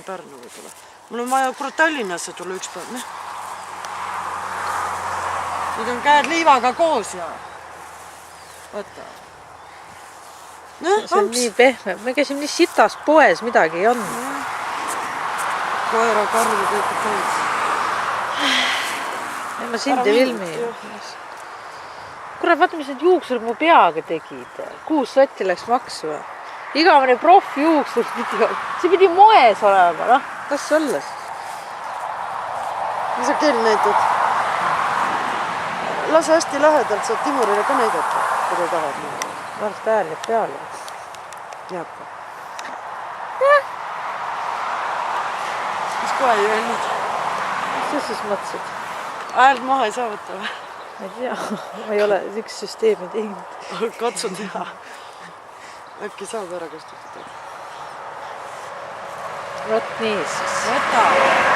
Pärnu võib-olla. Mul on vaja kurat Tallinnasse tulla üks päev, noh. Nüüd on käed liivaga koos ja... Võta. See on nii pehme. Me käisime nii sitas poes, midagi ei olnud. Koera, karvu, kõik täis. Ma sind ei filmi. Kurat, vaata, mis need juuksud mu peaga tegid. 6 sotti läks maksu. Igavene proff juuksud. See pidi moes olema, noh. Kas see olles? Mis sa kell näitad? Lase hästi lähedalt, saad Timurile ka näidata, kui ta tahad. Varst hääl jääb peale. Jääb ka. Mis kohe ei öelnud? Mis sa siis mõtlesid? Häält maha ei saa võtta või? Ma ei tea, ma ei ole üks süsteemi teinud. Katsu teha. Äkki saab ära kustutada. Võt nii siis. Võta!